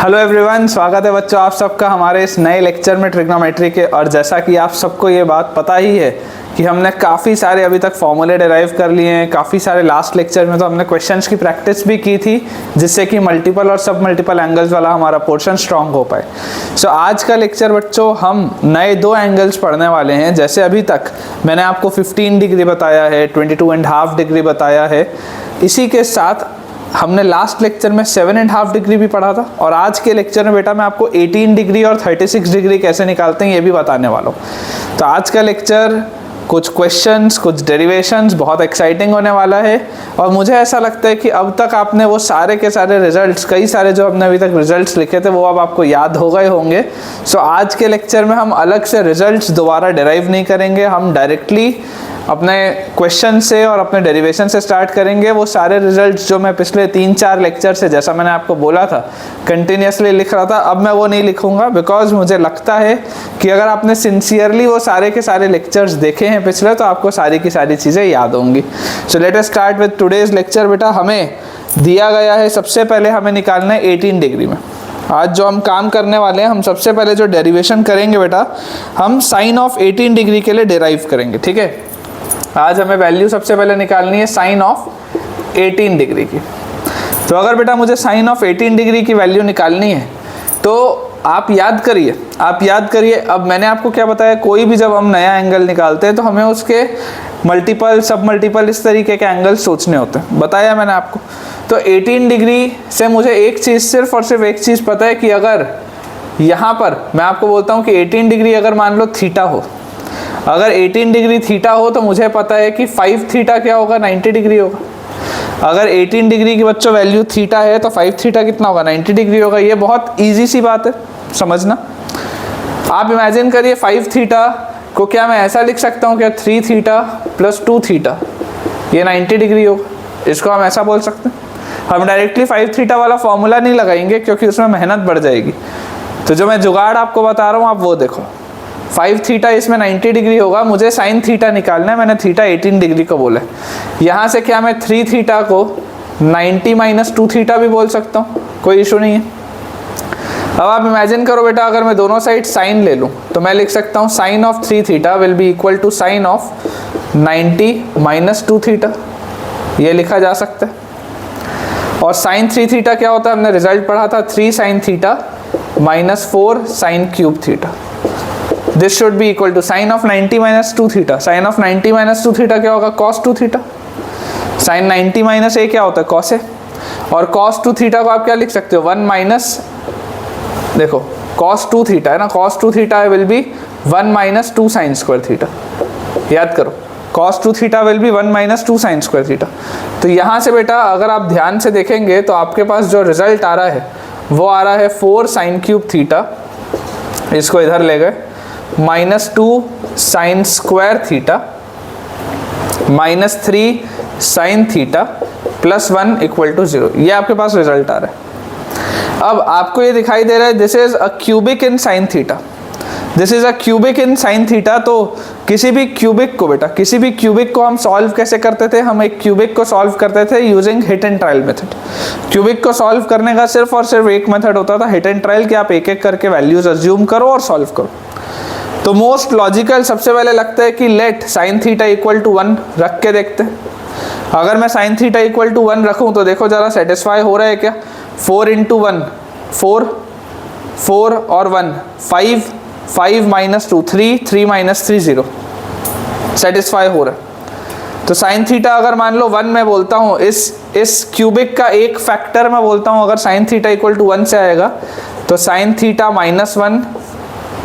Hello everyone, स्वागत है बच्चों आप सबका हमारे इस नए लेक्चर में ट्रिग्नोमेट्री के। और जैसा कि आप सबको ये बात पता ही है कि हमने काफ़ी सारे अभी तक फॉर्मूले डिराइव कर लिए हैं, काफ़ी सारे लास्ट लेक्चर में तो हमने क्वेश्चंस की प्रैक्टिस भी की थी जिससे कि मल्टीपल और सब मल्टीपल एंगल्स वाला हमारा पोर्शन स्ट्रांग हो पाए। सो आज का लेक्चर बच्चों हम नए 2 एंगल्स पढ़ने वाले हैं। जैसे अभी तक मैंने आपको 15 डिग्री बताया है, 22.5 डिग्री बताया है, इसी के साथ हमने लास्ट लेक्चर में 7.5 डिग्री भी पढ़ा था। और आज के लेक्चर में बेटा मैं आपको 18 डिग्री और 36 डिग्री कैसे निकालते हैं ये भी बताने वाला हूँ। तो आज का लेक्चर कुछ क्वेश्चंस, कुछ डेरिवेशंस बहुत एक्साइटिंग होने वाला है। और मुझे ऐसा लगता है कि अब तक आपने वो सारे के सारे रिजल्ट्स, कई सारे जो हमने अभी तक रिजल्ट्स लिखे थे वो अब आपको याद हो गए होंगे। सो आज के लेक्चर में हम अलग से रिजल्ट्स दोबारा डिराइव नहीं करेंगे, हम डायरेक्टली अपने क्वेश्चन से और अपने डेरिवेशन से स्टार्ट करेंगे। वो सारे रिजल्ट्स जो मैं पिछले 3-4 लेक्चर से, जैसा मैंने आपको बोला था, कंटिन्यूसली लिख रहा था, अब मैं वो नहीं लिखूंगा बिकॉज मुझे लगता है कि अगर आपने सिंसियरली वो सारे के सारे लेक्चर्स देखे हैं पिछले तो आपको सारी की सारी चीज़ें याद होंगी। So let us start with today's lecture. बेटा हमें दिया गया है, सबसे पहले हमें निकालना है 18 डिग्री में। आज जो हम काम करने वाले हैं, हम सबसे पहले जो डेरिवेशन करेंगे बेटा, हम साइन ऑफ 18 डिग्री के लिए डिराइव करेंगे। ठीक है, आज हमें वैल्यू सबसे पहले निकालनी है साइन ऑफ 18 डिग्री की। तो अगर बेटा मुझे साइन ऑफ 18 डिग्री की वैल्यू निकालनी है तो आप याद करिए। अब मैंने आपको क्या बताया, कोई भी जब हम नया एंगल निकालते हैं तो हमें उसके मल्टीपल, सब मल्टीपल, इस तरीके के एंगल सोचने होते हैं, बताया मैंने आपको। तो 18 डिग्री से मुझे एक चीज़, सिर्फ और सिर्फ एक चीज़ पता है कि अगर यहाँ पर मैं आपको बोलता हूँ कि 18 डिग्री अगर मान लो थीटा हो, अगर 18 डिग्री थीटा हो तो मुझे पता है कि 5 थीटा क्या होगा, 90 डिग्री होगा। अगर 18 डिग्री की बच्चों वैल्यू थीटा है तो 5 थीटा कितना होगा, 90 डिग्री होगा। ये बहुत इजी सी बात है समझना। आप इमेजिन करिए 5 थीटा को क्या मैं ऐसा लिख सकता हूँ क्या, 3 थीटा प्लस 2 थीटा, ये 90 डिग्री होगा। इसको हम ऐसा बोल सकते हैं। हम डायरेक्टली 5 थीटा वाला फॉर्मूला नहीं लगाएंगे क्योंकि उसमें मेहनत बढ़ जाएगी। तो जो मैं जुगाड़ आपको बता रहा हूँ आप वो देखो। 5 थीटा इसमें 90 डिग्री होगा, मुझे साइन थीटा निकालना है, मैंने थीटा 18 डिग्री को बोला है। यहाँ से क्या मैं 3 थीटा को 90 माइनस 2 थीटा भी बोल सकता हूँ, कोई इशू नहीं है। अब आप इमेजिन करो बेटा, अगर मैं दोनों साइड साइन ले लूँ तो मैं लिख सकता हूँ sine of 3 theta will be equal to sine of 90 minus 2 theta, ये लिखा जा सकता है। और साइन 3 थीटा क्या होता है, हमने रिजल्ट पढ़ा था, 3 sine theta minus 4 sine cube theta. This should be equal to sine of 90 minus 2 theta. Sine of 90 minus 2 theta क्या होगा, cos 2 theta. Sine 90 minus a क्या होता है, कॉस ए। और कॉस 2 थीटा को आप क्या लिख सकते हो, 1 माइनस, देखो कॉस 2 थीटा है ना, cos 2 theta will B 1 minus 2 sine square theta. याद करो, cos 2 theta will B 1 minus 2 sine square theta. तो यहाँ से बेटा अगर आप ध्यान से देखेंगे तो आपके पास जो रिजल्ट आ रहा है वो आ रहा है 4 साइन क्यूब थीटा, इसको इधर ले गए, minus 2 sine square theta minus 3 sine theta plus 1 equal to 0। ये आपके पास रिजल्ट आ रहा है। अब आपको ये दिखाई दे रहा है this is a cubic in sine theta, this is a cubic in sine theta. तो किसी भी क्यूबिक को बेटा, किसी भी क्यूबिक को हम सॉल्व कैसे करते थे, हम एक क्यूबिक को सॉल्व करते थे using hit and trial method. Cubic को सॉल्व करने का सिर्फ और सिर्फ एक मेथड होता था, हिट एंड ट्रायल, कि आप एक एक करके वैल्यूज अज्यूम करो और सॉल्व करो। तो मोस्ट लॉजिकल सबसे पहले लगता है कि let sine theta equal to 1 रख के देखते हैं। अगर मैं साइन थीटा इक्वल टू 1 रखूं तो देखो जरा सेटिस्फाई हो रहा है क्या, 4 इंटू 1 4, 4 और 1 5, 5 माइनस 2 3, 3 माइनस 3 0, सेटिस्फाई हो रहा है। तो साइन थीटा अगर मान लो 1 मैं बोलता हूँ, इस क्यूबिक का एक फैक्टर मैं बोलता हूँ, अगर साइन थीटा इक्वल टू 1 से आएगा तो साइन थीटा माइनस 1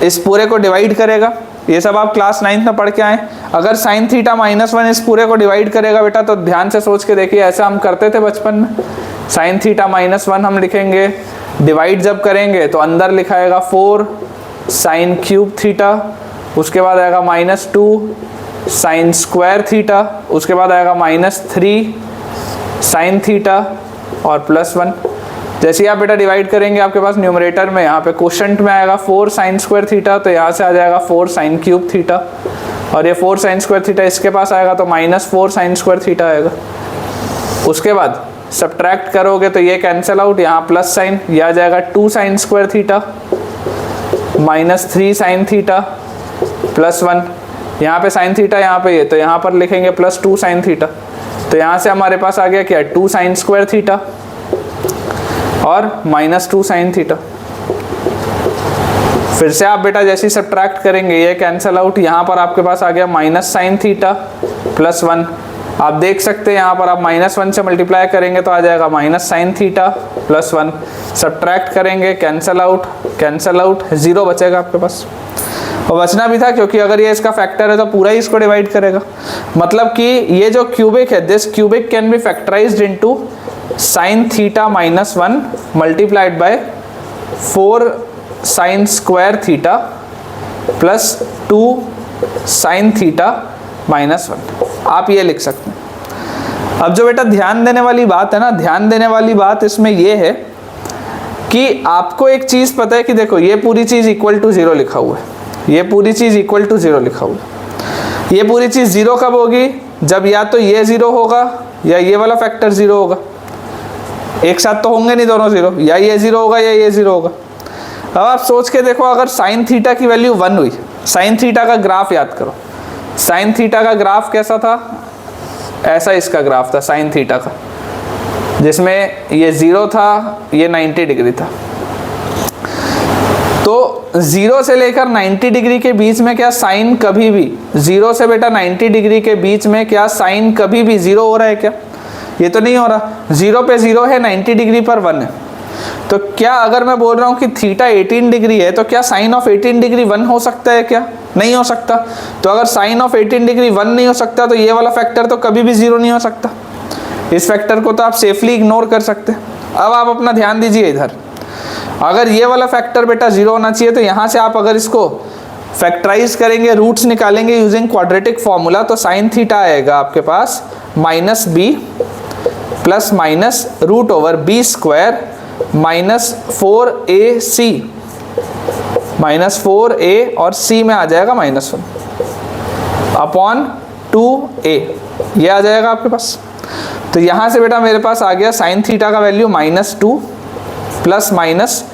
इस पूरे को डिवाइड करेगा। ये सब आप क्लास 9th में पढ़ के आए। अगर साइन थीटा माइनस 1 इस पूरे को डिवाइड करेगा बेटा, तो ध्यान से सोच के देखिए, ऐसा हम करते थे बचपन में। साइन थीटा माइनस 1 हम लिखेंगे, डिवाइड जब करेंगे तो अंदर लिखाएगा 4 साइन क्यूब थीटा, उसके बाद आएगा माइनस 2 साइन स्क्वायर थीटा, उसके बाद आएगा माइनस 3 साइन थीटा और प्लस 1। जैसे ही आप बेटा डिवाइड करेंगे आपके पास न्यूमरेटर में, यहाँ पे क्वोशंट में आएगा 4 साइन स्क्वायर थीटा, तो यहाँ से आ जाएगा 4 साइन क्यूब थीटा, और ये 4 साइन स्क्वायर थीटा इसके पास आएगा तो माइनस 4 साइन स्क्वायर थीटा आएगा। उसके बाद सब्ट्रैक्ट करोगे तो ये कैंसिल आउट, यहाँ प्लस साइन, ये आ जाएगा 2 sine square theta minus 3 sine theta plus 1, यहाँ पे साइन थीटा यहाँ पे ये, तो यहाँ पर लिखेंगे प्लस 2 साइन थीटा, तो यहाँ से हमारे पास आ गया क्या 2 साइन स्क्वायर थीटा और माइनस 2 साइन थीटा। फिर से आप बेटा जैसे ही सब्ट्रैक्ट करेंगे ये कैंसिल आउट, यहाँ पर आपके पास आ गया माइनस साइन थीटा प्लस 1। आप देख सकते हैं यहाँ पर आप -1 से मल्टीप्लाई करेंगे तो आ जाएगा minus sign theta plus 1। Subtract करेंगे, कैंसिल आउट, 0 बचेगा आपके पास, और बचना भी था क्योंकि अगर ये इसका फैक्टर है तो पूरा ही इसको डिवाइड करेगा। मतलब कि ये जो क्यूबिक है, this cubic can be factorised into sine theta minus 1 multiplied by 4 sign square theta plus 2 sine theta minus 1। आप ये लिख सकते हैं। अब जो बेटा ध्यान देने वाली बात है ना, ध्यान देने वाली बात इसमें ये है कि आपको एक चीज़ पता है कि देखो ये पूरी चीज़ इक्वल टू 0 लिखा हुआ है, ये पूरी चीज़ इक्वल टू 0 लिखा हुआ है। ये पूरी चीज़ 0 कब होगी? जब या तो ये 0 होगा या ये वाला फैक्टर 0 होगा, एक साथ तो होंगे नहीं दोनों 0, या ये 0 होगा या ये 0 होगा। अब आप सोच के देखो, अगर साइन थीटा की वैल्यू 1 हुई, साइन थीटा का ग्राफ याद करो, साइन थीटा का ग्राफ कैसा था? ऐसा इसका ग्राफ था साइन थीटा का, जिसमें ये 0 था, ये 90 डिग्री था। तो 0 से लेकर 90 डिग्री के बीच में क्या साइन कभी भी, 0 से बेटा 90 डिग्री के बीच में क्या साइन कभी भी 0 हो रहा है क्या? ये तो नहीं हो रहा। 0 पे 0 है, 90 डिग्री पर 1 है। तो क्या अगर मैं बोल रहा हूँ कि थीटा 18 डिग्री है तो क्या साइन ऑफ 18 डिग्री 1 हो सकता है क्या? नहीं हो सकता। तो अगर साइन ऑफ 18 डिग्री 1 नहीं हो सकता तो ये वाला फैक्टर तो कभी भी 0 नहीं हो सकता। इस फैक्टर को तो आप सेफली इग्नोर कर सकते हैं। अब आप अपना ध्यान दीजिए इधर, अगर ये वाला फैक्टर बेटा 0 होना चाहिए तो यहाँ से आप अगर इसको फैक्टराइज करेंगे, रूट्स निकालेंगे यूजिंग क्वाड्रेटिक फॉर्मूला, तो साइन थीटा आएगा आपके पास minus b plus minus root over b square minus 4ac, minus 4a और c में आ जाएगा -1 अपॉन 2a, ये आ जाएगा आपके पास। तो यहाँ से बेटा मेरे पास आ गया साइन थीटा का value -2 plus minus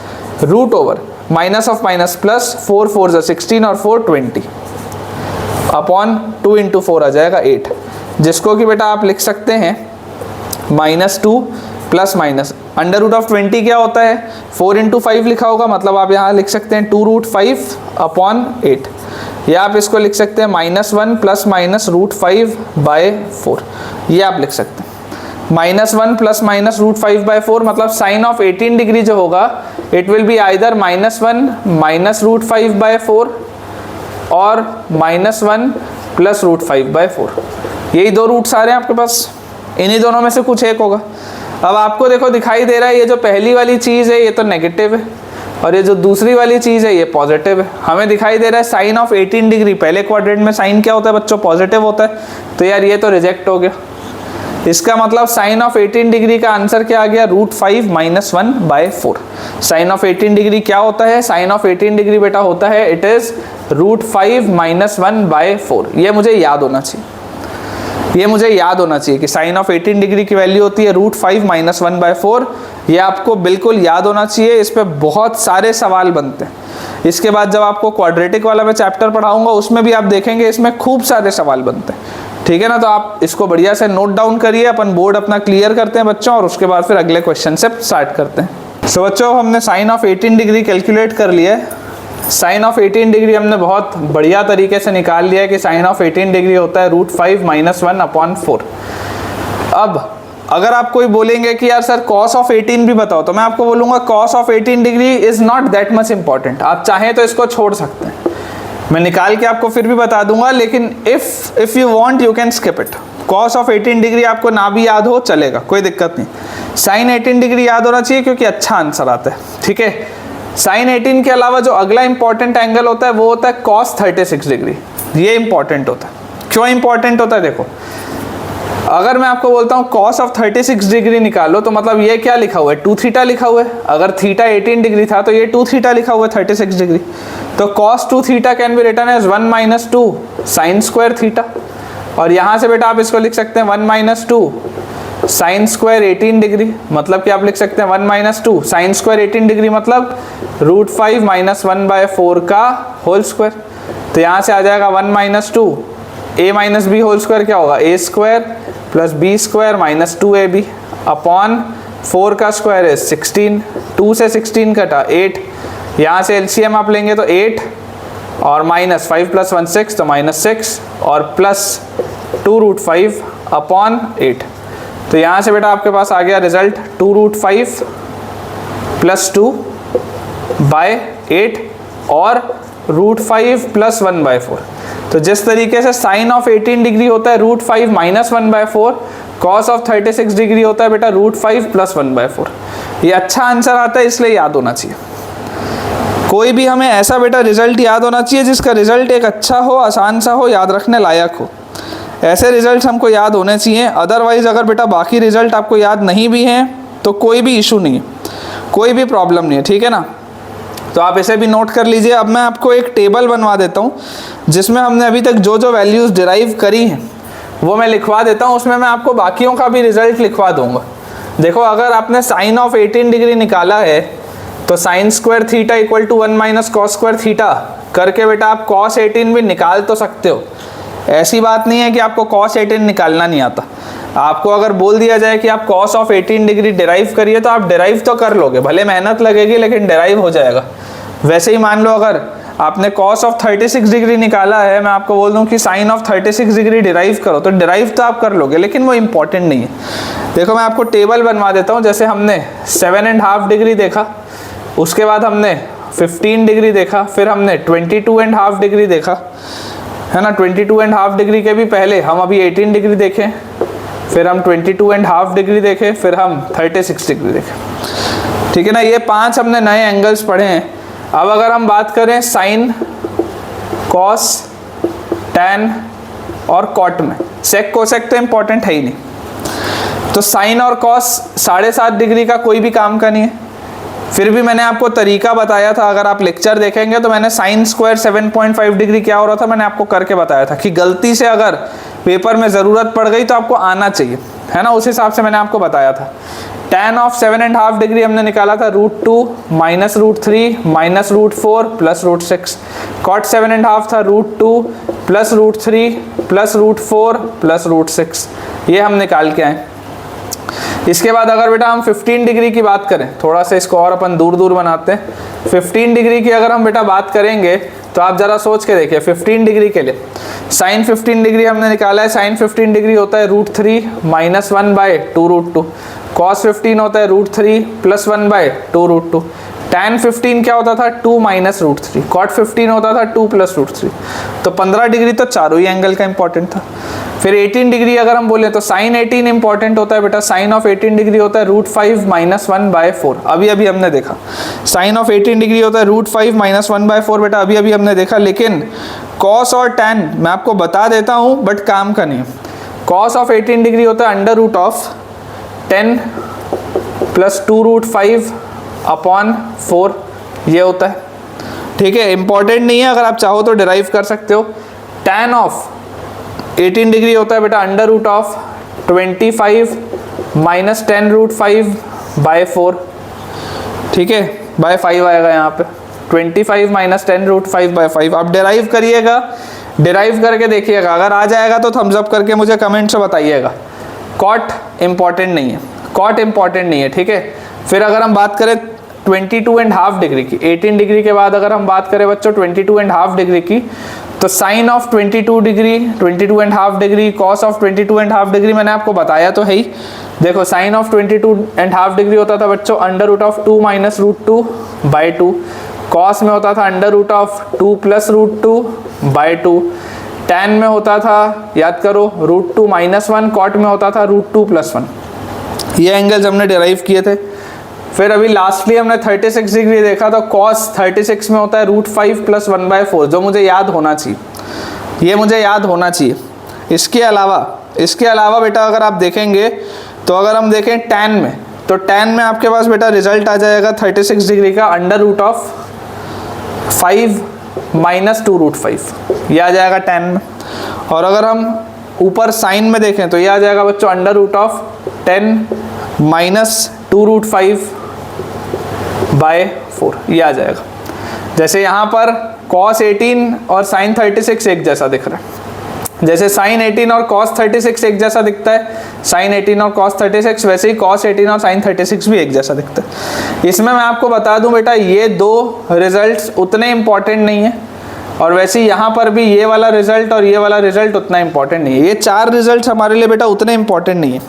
root over minus of minus plus 4 4 = 16 और 4 20 अपॉन 2 × 4 आ जाएगा 8, जिसको कि बेटा आप लिख सकते हैं -2 प्लस माइनस √20 क्या होता है? 4 × 5 लिखा होगा, मतलब आप यहाँ लिख सकते हैं 2√5 अपॉन 8, या आप इसको लिख सकते हैं -1 प्लस माइनस √5/4, ये आप लिख सकते हैं। -1 प्लस माइनस √5/4 मतलब साइन ऑफ 18 डिग्री जो होगा it will be either -1 minus √5/4 और -1 प्लस √5/4। यही दो रूट्स आ रहे हैं आपके पास, इन्हीं दोनों में से कुछ एक होगा। अब आपको देखो दिखाई दे रहा है ये जो पहली वाली चीज़ है ये तो नेगेटिव है और ये जो दूसरी वाली चीज़ है ये पॉजिटिव है। हमें दिखाई दे रहा है साइन ऑफ 18 डिग्री, पहले क्वाड्रेंट में साइन क्या होता है बच्चों? पॉजिटिव होता है। तो यार ये तो रिजेक्ट हो गया। इसका मतलब साइन ऑफ 18 डिग्री का आंसर क्या आ गया? √5 - 1/4। साइन ऑफ 18 डिग्री क्या होता है? साइन ऑफ 18 डिग्री बेटा होता है इट इज़ √5 - 1/4। ये मुझे याद होना चाहिए, ये मुझे याद होना चाहिए कि साइन ऑफ 18 डिग्री की वैल्यू होती है √5 - 1/4। ये आपको बिल्कुल याद होना चाहिए। इस पे बहुत सारे सवाल बनते हैं। इसके बाद जब आपको क्वाड्रेटिक वाला मैं चैप्टर पढ़ाऊंगा उसमें भी आप देखेंगे इसमें खूब सारे सवाल बनते हैं। ठीक है ना? तो आप इसको बढ़िया से नोट डाउन करिए, अपन बोर्ड अपना क्लियर करते हैं बच्चों और उसके बाद फिर अगले क्वेश्चन से स्टार्ट करते हैं। सो बच्चों हमने साइन ऑफ 18 डिग्री कैलकुलेट कर लिया है। साइन ऑफ 18 डिग्री हमने बहुत बढ़िया तरीके से निकाल लिया है कि साइन ऑफ 18 डिग्री होता है √5 - 1/4। अब अगर आप कोई बोलेंगे कि यार सर कॉस ऑफ 18 भी बताओ, तो मैं आपको बोलूँगा cos of 18 degree is not that much important. आप चाहें तो इसको छोड़ सकते हैं, मैं निकाल के आपको फिर भी बता दूंगा, लेकिन if you want you can skip it. Cos of 18 degree आपको ना भी याद हो चलेगा, कोई दिक्कत नहीं। साइन 18 डिग्री याद होना चाहिए क्योंकि अच्छा आंसर आता है। ठीक है, साइन 18 के अलावा जो अगला इंपॉर्टेंट एंगल होता है वो होता है कॉस 36 डिग्री। ये इंपॉर्टेंट होता है। क्यों इंपॉर्टेंट होता है? देखो, अगर मैं आपको बोलता हूँ कॉस ऑफ 36 डिग्री निकालो तो मतलब ये क्या लिखा हुआ है? 2 थीटा लिखा हुआ है। अगर थीटा 18 डिग्री था तो ये 2 थीटा लिखा हुआ है 36 डिग्री। तो cos 2 theta can be written as 1 - 2 sine square theta. और यहाँ से बेटा आप इसको लिख सकते हैं 1 - 2 साइन स्क्वायर 18 डिग्री, मतलब कि आप लिख सकते हैं 1 माइनस 2, साइन स्क्वायर 18 डिग्री मतलब √5 माइनस 1/4 का होल स्क्वायर। तो यहाँ से आ जाएगा 1 minus 2, a minus b whole square क्या होगा, a square plus b square minus 2ab upon 4 का स्क्वायर है 16, 2 से 16 कटा 8, यहाँ से एलसीएम आप लेंगे तो 8 और माइनस 5 प्लस 1 6, तो -6 और प्लस 2√5 अपॉन 8। तो यहाँ से बेटा आपके पास आ गया रिजल्ट 2√5 प्लस 2/8 और √5 प्लस 1/4। तो जिस तरीके से साइन ऑफ 18 डिग्री होता है √5 माइनस 1/4, कॉस ऑफ 36 डिग्री होता है बेटा √5 प्लस 1/4। ये अच्छा आंसर आता है, इसलिए याद होना चाहिए। कोई भी हमें ऐसा बेटा रिजल्ट याद होना चाहिए जिसका रिजल्ट एक अच्छा हो, आसान सा हो, याद रखने लायक हो। ऐसे रिजल्ट हमको याद होने चाहिए। अदरवाइज अगर बेटा बाकी रिजल्ट आपको याद नहीं भी हैं तो कोई भी इशू नहीं है, कोई भी प्रॉब्लम नहीं है, ठीक है ना। तो आप इसे भी नोट कर लीजिए। अब मैं आपको एक टेबल बनवा देता हूँ जिसमें हमने अभी तक जो जो वैल्यूज़ डिराइव करी हैं वो मैं लिखवा देता हूँ, उसमें मैं आपको बाकियों का भी रिजल्ट लिखवा दूंगा। देखो, अगर आपने साइन ऑफ 18 डिग्री निकाला है तो sine square theta equal to 1 minus cos square theta करके बेटा आप कॉस 18 भी निकाल तो सकते हो। ऐसी बात नहीं है कि आपको कॉस 18 निकालना नहीं आता। आपको अगर बोल दिया जाए कि आप कॉस ऑफ 18 डिग्री डिराइव करिए तो आप डिराइव तो कर लोगे, भले मेहनत लगेगी लेकिन डिराइव हो जाएगा। वैसे ही मान लो अगर आपने कॉस ऑफ 36 डिग्री निकाला है, मैं आपको बोल दूं कि साइन ऑफ 36 डिग्री डिराइव करो, तो डिराइव तो आप कर लोगे लेकिन वो इंपॉर्टेंट नहीं है। देखो, मैं आपको टेबल बनवा देता हूँ। जैसे हमने 7.5 डिग्री देखा, उसके बाद हमने 15 डिग्री देखा, फिर हमने 22.5 डिग्री देखा, है ना। 22.5 डिग्री के भी पहले हम अभी 18 डिग्री देखें, फिर हम 22.5 डिग्री देखें, फिर हम 36 डिग्री देखें, ठीक है ना। ये 5 हमने नए एंगल्स पढ़े हैं। अब अगर हम बात करें साइन, कॉस, टैन और कॉट में, सेक कोसेक तो इम्पॉर्टेंट है ही नहीं। तो साइन और कॉस 7.5 डिग्री का कोई भी काम का नहीं है। फिर भी मैंने आपको तरीका बताया था, अगर आप लेक्चर देखेंगे तो मैंने साइन स्क्वायर 7.5 डिग्री क्या हो रहा था मैंने आपको करके बताया था कि गलती से अगर पेपर में ज़रूरत पड़ गई तो आपको आना चाहिए, है ना। उस हिसाब से मैंने आपको बताया था। tan ऑफ 7.5 डिग्री हमने निकाला था √2 माइनस √3 माइनस √4 प्लस √6। कॉट 7.5 था √2 प्लस √3 प्लस √4 प्लस √6, ये हम निकाल के आए। इसके बाद अगर बेटा हम 15 डिग्री की बात करें, थोड़ा सा इसको और अपन दूर दूर बनाते हैं। 15 डिग्री की अगर हम बेटा बात करेंगे तो आप ज़रा सोच के देखिए। 15 डिग्री के लिए साइन 15 डिग्री हमने निकाला है, साइन 15 डिग्री होता है √3 माइनस 1/2 √2। कॉस 15 होता है √3 प्लस 1/2 √2। tan 15 क्या होता था 2 माइनस √3। कॉट 15 होता था 2 प्लस √3। तो 15 डिग्री तो चारों ही एंगल का इंपॉर्टेंट था। फिर 18 डिग्री अगर हम बोले तो साइन 18 इंपॉर्टेंट होता है बेटा। साइन ऑफ 18 डिग्री होता है √5 माइनस 1/4। अभी अभी हमने देखा साइन ऑफ 18 डिग्री होता है √5 माइनस 1/4 बेटा, अभी अभी हमने देखा। लेकिन कॉस और टैन मैं आपको बता देता हूँ बट काम का नहीं। कॉस ऑफ 18 डिग्री होता है √10 प्लस 2√5 अपॉन 4, ये होता है, ठीक है। इंपॉर्टेंट नहीं है, अगर आप चाहो तो डिराइव कर सकते हो। tan ऑफ 18 डिग्री होता है बेटा √25 माइनस 10√5/4, ठीक है, बाय 5 आएगा यहाँ पे। 25 माइनस 10√5/5 आप डिराइव करिएगा, डिराइव करके देखिएगा। अगर आ जाएगा तो थम्स अप करके मुझे कमेंट से बताइएगा। कॉट इंपॉर्टेंट नहीं है, कॉट इंपॉर्टेंट नहीं है, ठीक है। फिर अगर हम बात करें 22.5 डिग्री की, 18 डिग्री के बाद अगर हम बात करें बच्चों 22.5 डिग्री की, तो sine of 22 degree 22.5 degree, cos of 22.5 degree मैंने आपको बताया तो है ही। देखो, साइन ऑफ 22.5 डिग्री होता था बच्चों √2 माइनस √2/2। कॉस में होता था √2 प्लस √2/2। टैन में होता था, याद करो, √2 माइनस 1। कॉट में होता था √2 प्लस 1। ये एंगल्स हमने डिराइव किए थे। फिर अभी लास्टली हमने 36 डिग्री देखा, तो कॉस 36 में होता है √5 प्लस 1/4, जो मुझे याद होना चाहिए, ये मुझे याद होना चाहिए। इसके अलावा बेटा अगर आप देखेंगे तो अगर हम देखें टैन में, तो टैन में आपके पास बेटा रिजल्ट आ जाएगा 36 डिग्री का √5 माइनस 2√5, ये आ जाएगा टैन में। और अगर हम ऊपर साइन में देखें तो ये आ जाएगा बच्चों 10 माइनस 2√5/4 ये आ जाएगा। जैसे यहाँ पर cos 18 और sin 36 एक जैसा दिख रहा है, जैसे sin 18 और cos 36 एक जैसा दिखता है, sin 18 और cos 36, वैसे ही cos 18 और sin 36 भी एक जैसा दिखता है। इसमें मैं आपको बता दूं बेटा, ये दो रिजल्ट्स उतने इंपॉर्टेंट नहीं है, और वैसे ही यहाँ पर भी ये वाला रिजल्ट और ये वाला रिजल्ट उतना इंपॉर्टेंट नहीं है। ये 4 रिजल्ट्स हमारे लिए बेटा उतने इंपॉर्टेंट नहीं है।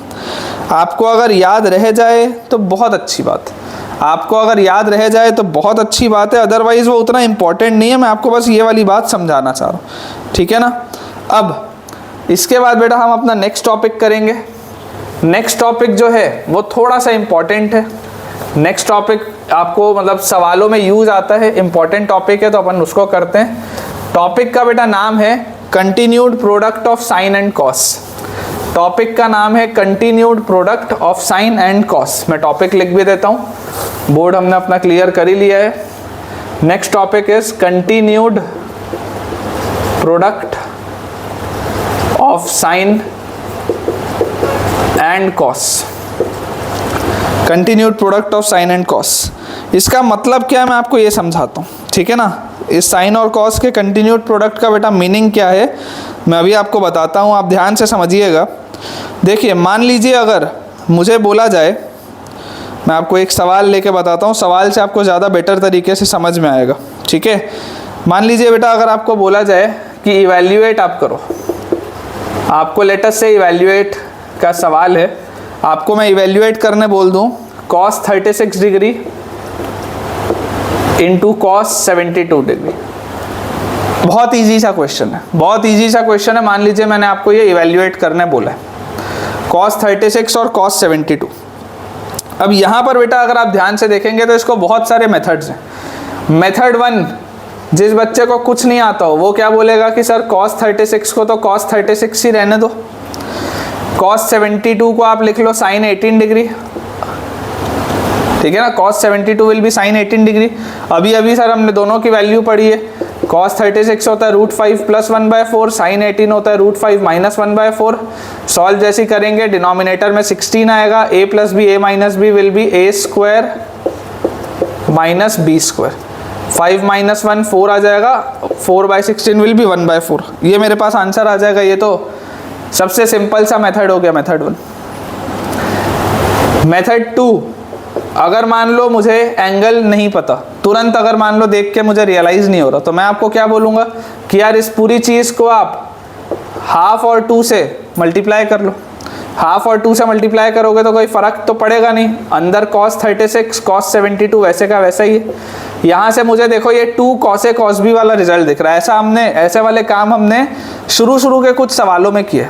आपको अगर याद रह जाए तो बहुत अच्छी बात है, आपको अगर याद रह जाए तो बहुत अच्छी बात है, अदरवाइज़ वो उतना इंपॉर्टेंट नहीं है। मैं आपको बस ये वाली बात समझाना चाह रहा हूँ, ठीक है ना। अब इसके बाद बेटा हम अपना नेक्स्ट टॉपिक करेंगे। नेक्स्ट टॉपिक जो है वो थोड़ा सा इम्पॉर्टेंट है। नेक्स्ट टॉपिक आपको मतलब सवालों में यूज आता है, इम्पॉर्टेंट टॉपिक है, तो अपन उसको करते हैं। टॉपिक का बेटा नाम है continued product of sine and cos. Topic का नाम है continued product of sine and cos. मैं टॉपिक लिख भी देता हूँ, बोर्ड हमने अपना क्लियर कर ही लिया है। Next topic is continued product of sine and cos. Continued product of sine and cos, इसका मतलब क्या है मैं आपको ये समझाता हूँ, ठीक है ना। इस साइन और कॉस के कंटिन्यूड प्रोडक्ट का बेटा मीनिंग क्या है मैं अभी आपको बताता हूँ, आप ध्यान से समझिएगा। देखिए, मान लीजिए अगर मुझे बोला जाए, मैं आपको एक सवाल लेके बताता हूँ, सवाल से आपको ज़्यादा बेटर तरीके से समझ में आएगा, ठीक है। मान लीजिए बेटा अगर आपको बोला जाए कि इवैल्यूएट आप करो, आपको लेटेस्ट से इवैल्यूएट का सवाल है, आपको मैं इवैल्यूएट करने बोल दूँ cos 36 degree into cos 72 degree. बहुत इजी सा क्वेश्चन है, बहुत इजी सा क्वेश्चन है। मान लीजिए मैंने आपको ये इवैल्यूएट करने बोला है, cos 36 और cos 72। अब यहाँ पर बेटा अगर आप ध्यान से देखेंगे तो इसको बहुत सारे मेथड्स हैं। मेथड 1, जिस बच्चे को कुछ नहीं आता हो वो क्या बोलेगा कि सर cos 36 को तो cos 36 ही रहने दो, cos 72 को आप लिख लो sin 18 डिग्री, ठीक है ना। cos 72 will be sin 18 degree. अभी अभी सर हमने दोनों की वैल्यू पढ़ी है, cos 36 होता है √5 + 1/4, sin 18 होता है √5 - 1/4। सॉल्व जैसी करेंगे, डिनोमिनेटर में 16 आएगा, a + b a - b will be a² - b²। 5 - 1 4 आ जाएगा, 4/16 विल बी 1/4। ये मेरे पास आंसर आ जाएगा। ये तो सबसे सिंपल सा मेथड हो गया, मेथड 1। मेथड 2, अगर मान लो मुझे एंगल नहीं पता, तुरंत अगर मान लो देख के मुझे रियलाइज नहीं हो रहा, तो मैं आपको क्या बोलूँगा कि यार इस पूरी चीज़ को आप हाफ और 2 से मल्टीप्लाई कर लो। हाफ और 2 से मल्टीप्लाई करोगे तो कोई फ़र्क तो पड़ेगा नहीं, अंदर cos 36 cos 72 वैसे का वैसा ही है। यहाँ से मुझे देखो ये 2 cos A cos B वाला रिजल्ट दिख रहा है। ऐसे वाले काम हमने शुरू के कुछ सवालों में किए।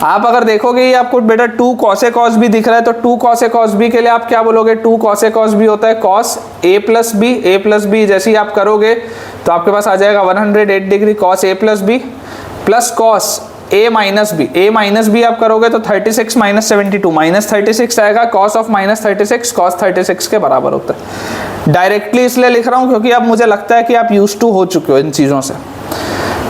आप अगर देखोगे ये आपको बेटा 2 cos A cos B दिख रहा है, तो 2 cos A cos B के लिए आप क्या बोलोगे, 2 cos A cos B होता है cos A + b, A + b जैसे ही आप करोगे तो आपके पास आ जाएगा 108 degree cos A + b plus cos A - b। A - b आप करोगे तो 36 - 72 -36 आएगा, cos of -36 cos 36 के बराबर होता है। डायरेक्टली इसलिए लिख रहा हूँ क्योंकि अब मुझे लगता है कि आप यूज्ड टू हो चुके हो इन चीज़ों से।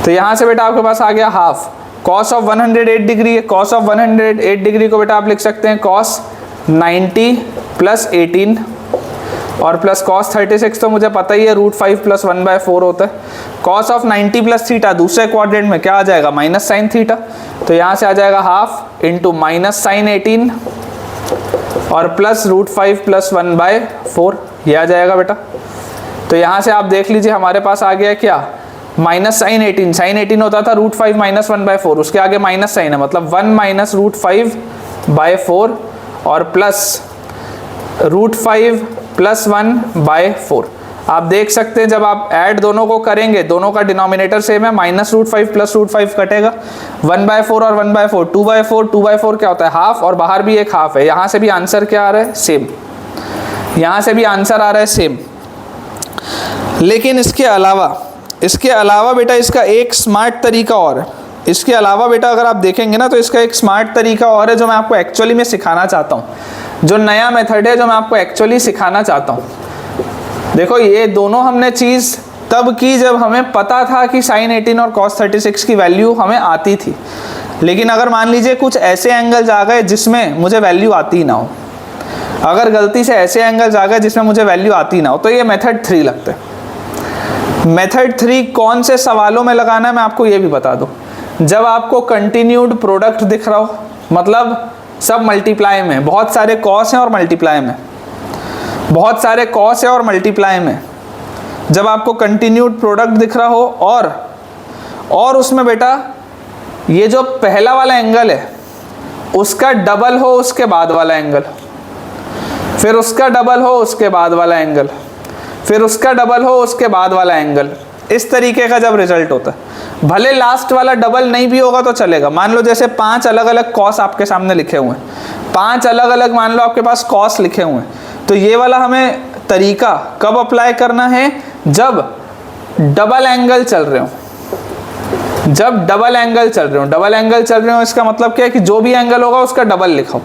तो यहाँ से बेटा आपके पास आ गया हाफ, cos of 108 डिग्री है, cos of 108 डिग्री को बेटा आप लिख सकते हैं cos 90 + 18 और प्लस cos 36 तो मुझे पता ही है √5 + 1/4 होता है। cos of 90 + थीटा दूसरे क्वाड्रेंट में क्या आ जाएगा, माइनस साइन थीटा। तो यहाँ से आ जाएगा हाफ इंटू माइनस साइन 18 और प्लस √5 + 1/4 ये आ जाएगा बेटा। तो यहाँ से आप देख लीजिए हमारे पास आ गया क्या, माइनस साइन 18। साइन 18 होता था √5 - 1/4, उसके आगे माइनस साइन है, मतलब 1 - √5/4 और प्लस √5 + 1/4। आप देख सकते हैं जब आप ऐड दोनों को करेंगे, दोनों का डिनोमिनेटर सेम है, -√5 + √5 कटेगा, 1/4 और 1/4 2/4। 2/4 क्या होता है, हाफ, और बाहर भी एक हाफ है। यहाँ से भी आंसर क्या आ रहा है, सेम। यहाँ से भी आंसर आ रहा है सेम। लेकिन इसके अलावा बेटा इसका एक स्मार्ट तरीका और है। इसके अलावा बेटा अगर आप देखेंगे ना तो इसका एक स्मार्ट तरीका और है जो मैं आपको एक्चुअली में सिखाना चाहता हूँ, जो नया मेथड है जो मैं आपको एक्चुअली सिखाना चाहता हूँ। देखो ये दोनों हमने चीज़ तब की जब हमें पता था कि sin 18 और cos 36 की वैल्यू हमें आती थी। लेकिन अगर मान लीजिए कुछ ऐसे एंगल्स आ गए जिसमें मुझे वैल्यू आती ना हो, अगर गलती से ऐसे एंगल्स आ गए जिसमें मुझे वैल्यू आती ना हो, तो ये मेथड 3 लगता है। मेथड 3 कौन से सवालों में लगाना है मैं आपको ये भी बता दूं। जब आपको कंटिन्यूड प्रोडक्ट दिख रहा हो, मतलब सब मल्टीप्लाई में, बहुत सारे कॉस हैं और मल्टीप्लाई में, बहुत सारे कॉस है और मल्टीप्लाई में, जब आपको कंटिन्यूड प्रोडक्ट दिख रहा हो और उसमें बेटा ये जो पहला वाला एंगल है उसका डबल हो उसके बाद वाला एंगल, फिर उसका डबल हो उसके बाद वाला एंगल, फिर उसका डबल हो उसके बाद वाला एंगल, इस तरीके का जब रिजल्ट होता है, भले लास्ट वाला डबल नहीं भी होगा तो चलेगा। मान लो जैसे 5 अलग अलग कॉस आपके सामने लिखे हुए हैं, 5 अलग अलग मान लो आपके पास कॉस लिखे हुए हैं, तो ये वाला हमें तरीका कब अप्लाई करना है, जब डबल एंगल चल रहे हो, जब डबल एंगल चल रहे हो। डबल एंगल चल रहे हो इसका मतलब क्या है कि जो भी एंगल होगा उसका डबल लिखो,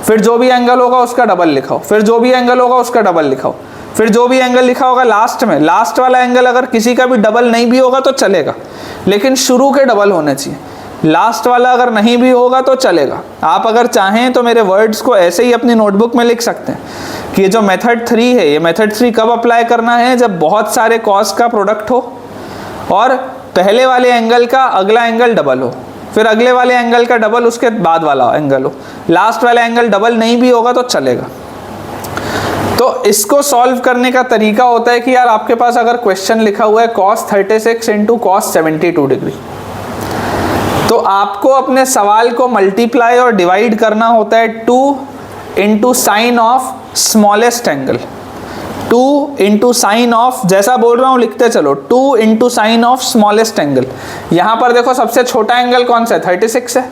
फिर जो भी एंगल होगा उसका डबल लिखो, फिर जो भी एंगल होगा उसका डबल लिखो, फिर जो भी एंगल लिखा होगा लास्ट में, लास्ट वाला एंगल अगर किसी का भी डबल नहीं भी होगा तो चलेगा, लेकिन शुरू के डबल होने चाहिए। लास्ट वाला अगर नहीं भी होगा तो चलेगा। आप अगर चाहें तो मेरे वर्ड्स को ऐसे ही अपनी नोटबुक में लिख सकते हैं कि ये जो मेथड 3 है, ये मेथड 3 कब अप्लाई करना है, जब बहुत सारे कॉस का प्रोडक्ट हो और पहले वाले एंगल का अगला एंगल डबल हो, फिर अगले वाले एंगल का डबल उसके बाद वाला एंगल हो, लास्ट वाला एंगल डबल नहीं भी होगा तो चलेगा। तो इसको सॉल्व करने का तरीका होता है कि यार आपके पास अगर क्वेश्चन लिखा हुआ है cos 36 इंटू cos 72 डिग्री, तो आपको अपने सवाल को मल्टीप्लाई और डिवाइड करना होता है 2 into sine of smallest angle, 2 into sine of, जैसा बोल रहा हूँ लिखते चलो, 2 into sine of smallest angle. यहाँ पर देखो सबसे छोटा एंगल कौन सा है, 36 है,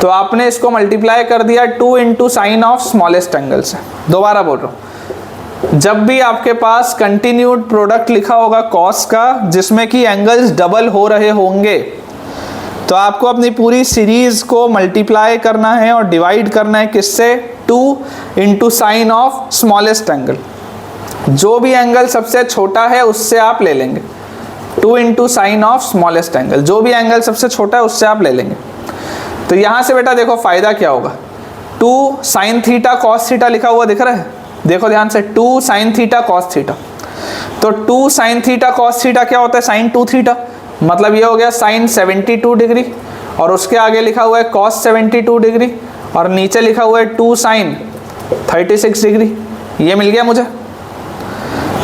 तो आपने इसको मल्टीप्लाई कर दिया 2 into sine of smallest angle से। दोबारा बोल रहा हूँ, जब भी आपके पास कंटिन्यूड प्रोडक्ट लिखा होगा कॉस का जिसमें कि एंगल्स डबल हो रहे होंगे, तो आपको अपनी पूरी सीरीज को मल्टीप्लाई करना है और डिवाइड करना है किससे, 2 into sine of smallest angle. जो भी एंगल सबसे छोटा है उससे आप ले लेंगे, 2 into sine of smallest angle, जो भी एंगल सबसे छोटा है उससे आप ले लेंगे। तो यहाँ से बेटा देखो फायदा क्या होगा, 2 साइन थीटा कॉस थीटा लिखा हुआ दिख रहा है, देखो ध्यान से, 2 साइन थीटा कॉस थीटा, तो 2 साइन थीटा कॉस थीटा क्या होता है, साइन 2 थीटा, मतलब ये हो गया साइन 72 डिग्री, और उसके आगे लिखा हुआ है कॉस 72 डिग्री, और नीचे लिखा हुआ है 2 साइन 36 डिग्री, ये मिल गया मुझे,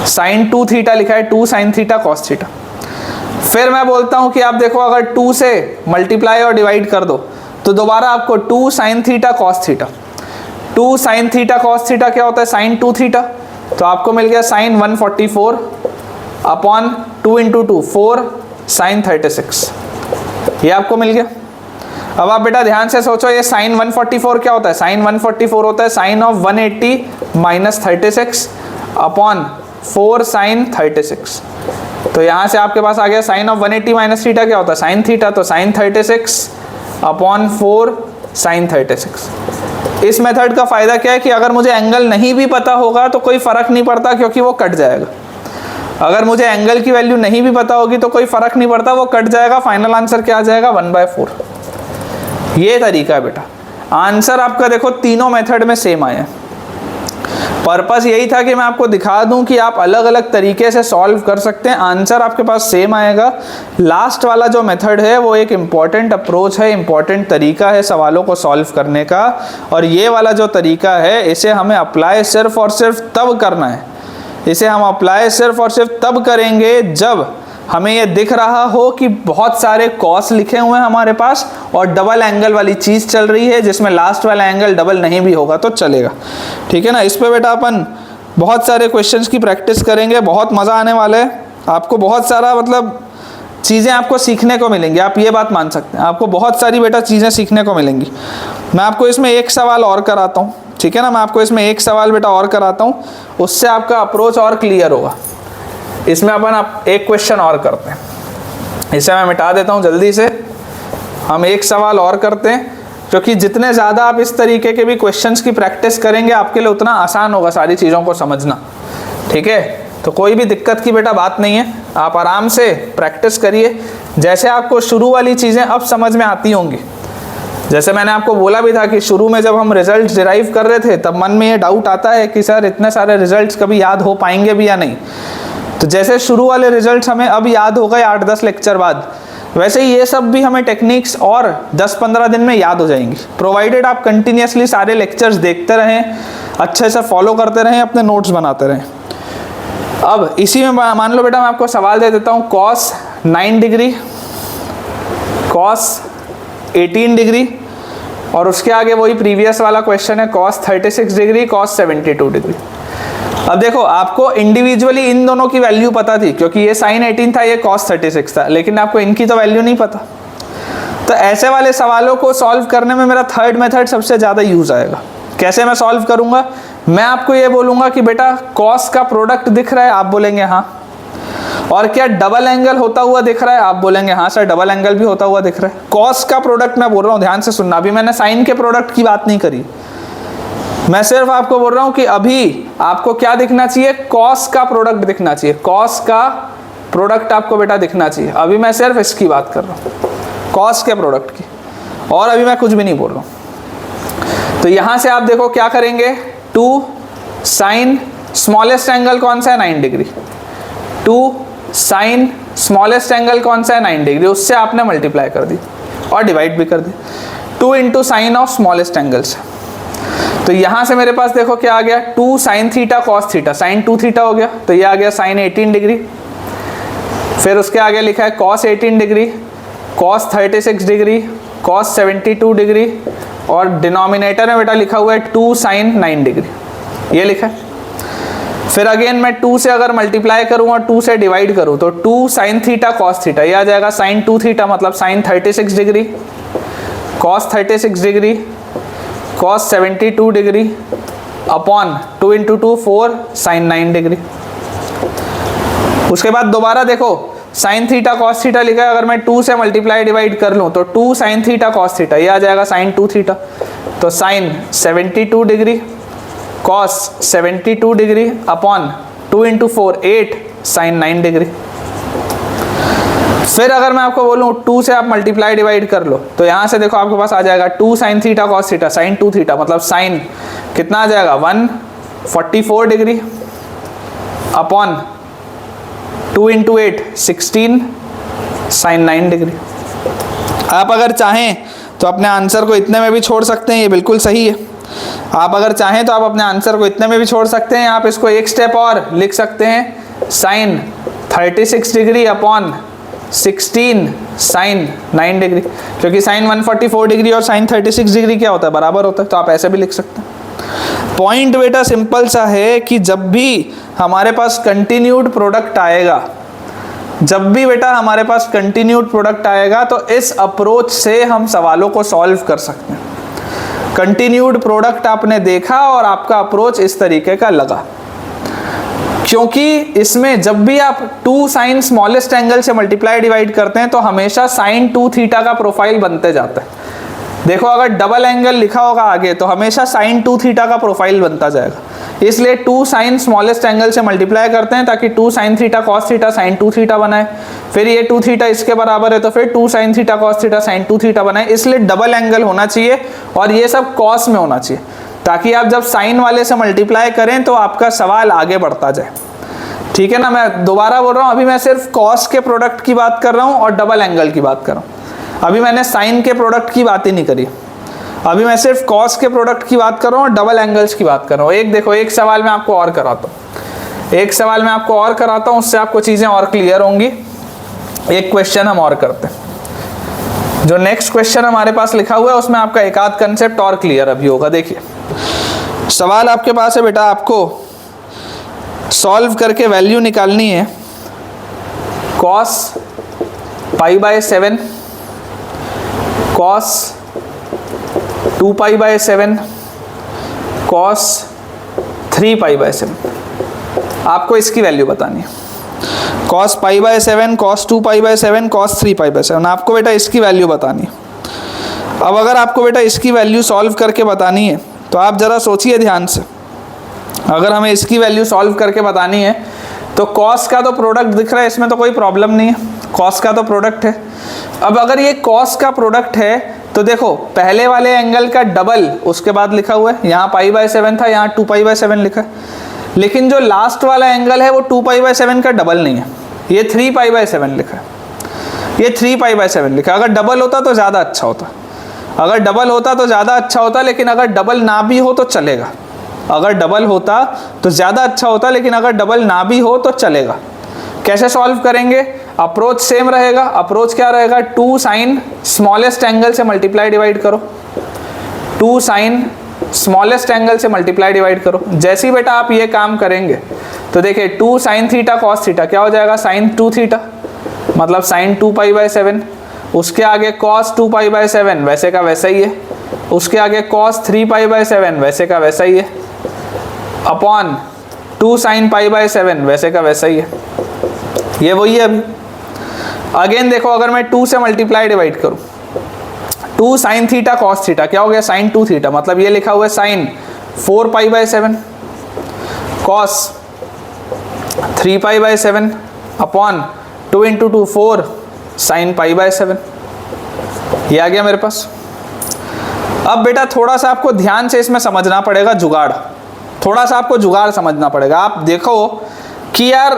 साइन 2 थीटा लिखा है, 2 साइन थीटा कॉस थीटा। फिर मैं बोलता हूँ कि आप देखो अगर 2 से मल्टीप्लाई और डिवाइड कर दो तो दोबारा आपको 2 sine theta cos theta, 2 sine theta cos theta क्या होता है, साइन 2 थीटा, तो आपको मिल गया साइन 144 अपॉन 2 इंटू 2 4 साइन 36, ये आपको मिल गया। अब आप बेटा ध्यान से सोचो, ये साइन 144 क्या होता है, साइन 144 होता है sine of 180 minus 36 upon 4 sine 36, तो यहाँ से आपके पास आ गया साइन ऑफ 180 माइनस थीटा क्या होता है, साइन थीटा, तो साइन 36 अपॉन 4 साइन 36। इस मेथड का फायदा क्या है कि अगर मुझे एंगल नहीं भी पता होगा तो कोई फर्क नहीं पड़ता क्योंकि वो कट जाएगा। अगर मुझे एंगल की वैल्यू नहीं भी पता होगी तो कोई फर्क नहीं पड़ता, वो कट जाएगा, फाइनल आंसर क्या आ जाएगा, 1/4। ये तरीका है बेटा। आंसर आपका देखो तीनों मेथड में सेम आया है। पर्पस यही था कि मैं आपको दिखा दूं कि आप अलग अलग तरीके से सॉल्व कर सकते हैं, आंसर आपके पास सेम आएगा। लास्ट वाला जो मेथड है वो एक इम्पॉर्टेंट अप्रोच है, इम्पॉर्टेंट तरीका है सवालों को सॉल्व करने का, और ये वाला जो तरीका है इसे हमें अप्लाई सिर्फ और सिर्फ तब करना है, इसे हम अप्लाई सिर्फ और सिर्फ तब करेंगे जब हमें ये दिख रहा हो कि बहुत सारे कॉस लिखे हुए हैं हमारे पास और डबल एंगल वाली चीज़ चल रही है जिसमें लास्ट वाला एंगल डबल नहीं भी होगा तो चलेगा। ठीक है ना। इस पे बेटा अपन बहुत सारे क्वेश्चंस की प्रैक्टिस करेंगे, बहुत मज़ा आने वाला है आपको, बहुत सारा मतलब चीज़ें आपको सीखने को मिलेंगी, आप ये बात मान सकते हैं, आपको बहुत सारी बेटा चीज़ें सीखने को मिलेंगी। मैं आपको इसमें एक सवाल और कराता हूँ, ठीक है ना, मैं आपको इसमें एक सवाल बेटा और कराता हूँ, उससे आपका अप्रोच और क्लियर होगा। इसमें अपन एक क्वेश्चन और करते हैं, इसे मैं मिटा देता हूँ जल्दी से, हम एक सवाल और करते हैं, क्योंकि जितने ज़्यादा आप इस तरीके के भी क्वेश्चंस की प्रैक्टिस करेंगे आपके लिए उतना आसान होगा सारी चीज़ों को समझना। ठीक है, तो कोई भी दिक्कत की बेटा बात नहीं है, आप आराम से प्रैक्टिस करिए। जैसे आपको शुरू वाली चीज़ें अब समझ में आती होंगी, जैसे मैंने आपको बोला भी था कि शुरू में जब हम रिजल्ट डिराइव कर रहे थे तब मन में ये डाउट आता है कि सर इतने सारे रिजल्ट्स कभी याद हो पाएंगे भी या नहीं। तो जैसे शुरू वाले रिजल्ट्स हमें अब याद हो गए 8-10 लेक्चर बाद, वैसे ही ये सब भी हमें टेक्निक्स और 10-15 दिन में याद हो जाएंगी, प्रोवाइडेड आप कंटिन्यूसली सारे लेक्चर्स देखते रहें, अच्छे से फॉलो करते रहें, अपने नोट्स बनाते रहें। अब इसी में मान लो बेटा मैं आपको सवाल दे देता हूँ, cos 9 डिग्री, cos 18 डिग्री, और उसके आगे वही प्रीवियस वाला क्वेश्चन है cos 36 डिग्री, cos 72 डिग्री। अब देखो आपको इंडिविजुअली इन दोनों की वैल्यू पता थी क्योंकि ये sin 18 था, ये cos 36 था, लेकिन आपको इनकी तो वैल्यू नहीं पता। तो ऐसे वाले सवालों को सॉल्व करने में मेरा थर्ड मेथड सबसे ज़्यादा यूज आएगा। कैसे मैं सॉल्व करूँगा, मैं आपको ये बोलूँगा कि बेटा cos का प्रोडक्ट दिख रहा है, आप बोलेंगे हाँ, और क्या डबल एंगल होता हुआ दिख रहा है, आप बोलेंगे हाँ सर डबल एंगल भी होता हुआ दिख रहा है। cos का प्रोडक्ट मैं बोल रहा हूँ, ध्यान से सुनना, अभी मैंने साइन के प्रोडक्ट की बात नहीं करी, मैं सिर्फ आपको बोल रहा हूँ कि अभी आपको क्या दिखना चाहिए, cos का प्रोडक्ट दिखना चाहिए, cos का प्रोडक्ट आपको बेटा दिखना चाहिए। अभी मैं सिर्फ इसकी बात कर रहा हूँ, cos के प्रोडक्ट की, और अभी मैं कुछ भी नहीं बोल रहा हूँ। तो यहाँ से आप देखो क्या करेंगे, 2 sin स्मॉलेस्ट एंगल कौन सा है, 9 डिग्री, 2 sin स्मॉलेस्ट एंगल कौन सा है, 9 डिग्री, उससे आपने मल्टीप्लाई कर दी और डिवाइड भी कर दी, 2 into sine of smallest angles. तो यहाँ से मेरे पास देखो क्या आ गया, 2 sin theta cos theta, sin 2 theta हो गया, तो ये आ गया sin 18 डिग्री। फिर उसके आगे लिखा है cos 18 degree, cos 36 degree, cos 72 degree, और डिनोमिनेटर में बेटा लिखा हुआ है 2 sin 9 डिग्री, ये लिखा है। फिर अगेन मैं 2 से अगर मल्टीप्लाई करूँ और 2 से डिवाइड करूँ तो 2 sin थीटा cos थीटा, ये आ जाएगा sin 2 थीटा मतलब sin 36 degree, cos 36 degree, cos 72 degree upon 2 into 2 4 sin 9 degree. उसके बाद दोबारा देखो sin थीटा cos थीटा लिखा है, अगर मैं 2 से मल्टीप्लाई डिवाइड कर लूँ तो 2 sin थीटा cos थीटा, ये आ जाएगा sin 2 थीटा, तो sin 72 degree cos 72 degree upon 2 into 4 8 sin 9 degree. फिर अगर मैं आपको बोलूँ 2 से आप मल्टीप्लाई डिवाइड कर लो तो यहाँ से देखो आपके पास आ जाएगा 2 sin theta cos theta, sin 2 theta मतलब sin कितना आ जाएगा 144 degree upon 2 into 8 16 sin 9 degree. आप अगर चाहें तो अपने आंसर को इतने में भी छोड़ सकते हैं, ये बिल्कुल सही है। आप अगर चाहें तो आप अपने आंसर को इतने में भी छोड़ सकते हैं, आप इसको एक स्टेप और लिख सकते हैं sin 36 degree upon 16 sin 9 degree, क्योंकि sin 144 डिग्री और sin 36 डिग्री क्या होता है, बराबर होता है, तो आप ऐसे भी लिख सकते हैं। पॉइंट बेटा सिंपल सा है कि जब भी हमारे पास कंटिन्यूड प्रोडक्ट आएगा, जब भी बेटा हमारे पास कंटिन्यूड प्रोडक्ट आएगा तो इस अप्रोच से हम सवालों को सॉल्व कर सकते हैं। कंटिन्यूड प्रोडक्ट आपने देखा और आपका अप्रोच इस तरीके का लगा, क्योंकि इसमें जब भी आप 2 sin स्मॉलेस्ट एंगल से मल्टीप्लाई डिवाइड करते हैं तो हमेशा sin 2 थीटा का प्रोफाइल बनते जाता है। देखो अगर डबल एंगल लिखा होगा आगे तो हमेशा sin 2 थीटा का प्रोफाइल बनता जाएगा, इसलिए 2 sin स्मॉलेस्ट एंगल से मल्टीप्लाई करते हैं ताकि 2 sin theta cos theta sin 2 theta बनाए, फिर ये 2 थीटा इसके बराबर है तो फिर 2 sin theta cos theta sin 2 theta बनाए, इसलिए डबल एंगल होना चाहिए और ये सब cos में होना चाहिए, ताकि आप जब साइन वाले से मल्टीप्लाई करें तो आपका सवाल आगे बढ़ता जाए। ठीक है ना, मैं दोबारा बोल रहा हूँ, अभी मैं सिर्फ कॉस के प्रोडक्ट की बात कर रहा हूँ और डबल एंगल की बात कर रहा हूँ, अभी मैंने साइन के प्रोडक्ट की बात ही नहीं करी, अभी मैं सिर्फ कॉस के प्रोडक्ट की बात कर रहा हूँ और डबल एंगल्स की बात कर रहा हूँ। एक देखो, एक सवाल मैं आपको और कराता हूँ, एक सवाल मैं आपको और कराता हूँ, उससे आपको चीज़ें और क्लियर होंगी। एक क्वेश्चन हम और करते हैं, जो नेक्स्ट क्वेश्चन हमारे पास लिखा हुआ है उसमें आपका एक आध कंसेप्ट और क्लियर अभी होगा। देखिए सवाल आपके पास है बेटा, आपको सॉल्व करके वैल्यू निकालनी है cos π/7 cos 2π/7 cos 3π/7, आपको इसकी वैल्यू बतानी है। cos π/7 cos 2π/7 cos 3π/7, आपको बेटा इसकी वैल्यू बतानी है। अब अगर आपको बेटा इसकी वैल्यू सॉल्व करके बतानी है तो आप ज़रा सोचिए ध्यान से, अगर हमें इसकी वैल्यू सॉल्व करके बतानी है तो cos का तो प्रोडक्ट दिख रहा है, इसमें तो कोई प्रॉब्लम नहीं है, cos का तो प्रोडक्ट है, अब अगर ये कॉस का प्रोडक्ट है तो देखो पहले वाले एंगल का डबल उसके बाद लिखा हुआ है, यहाँ π/7 था, यहाँ 2π/7 लिखा है, लेकिन जो लास्ट वाला एंगल है वो 2π/7 का डबल नहीं है, ये 3π/7 लिखा है, ये 3π/7 लिखा है। अगर डबल होता तो ज़्यादा अच्छा होता, अगर डबल होता तो ज़्यादा अच्छा होता, लेकिन अगर डबल ना भी हो तो चलेगा। अगर डबल होता तो ज़्यादा अच्छा होता, लेकिन अगर डबल ना भी हो तो चलेगा। कैसे सॉल्व करेंगे? अप्रोच सेम रहेगा। अप्रोच क्या रहेगा? 2 sin स्मॉलेस्ट एंगल से मल्टीप्लाई डिवाइड करो, 2 sin स्मॉलेस्ट एंगल से मल्टीप्लाई डिवाइड करो। जैसे ही बेटा आप ये काम करेंगे तो देखिए 2 sin थीटा cos थीटा क्या हो जाएगा? sin 2 थीटा, मतलब sin 2π/7। उसके आगे cos 2π/7 वैसे का वैसा ही है, उसके आगे cos 3π/7 वैसे का वैसा ही है, अपॉन 2 sin π/7 वैसे का वैसा ही है, ये वही है। अभी अगेन देखो, अगर मैं 2 से मल्टीप्लाई डिवाइड करूं, 2 sin थीटा cos थीटा क्या हो गया? sin 2 थीटा, मतलब ये लिखा हुआ है sin 4π/7 cos 3π/7 अपॉन 2 × 2 4 sin π/7, ये आ गया मेरे पास। अब बेटा थोड़ा सा आपको ध्यान से इसमें समझना पड़ेगा जुगाड़, थोड़ा सा आपको जुगाड़ समझना पड़ेगा। आप देखो कि यार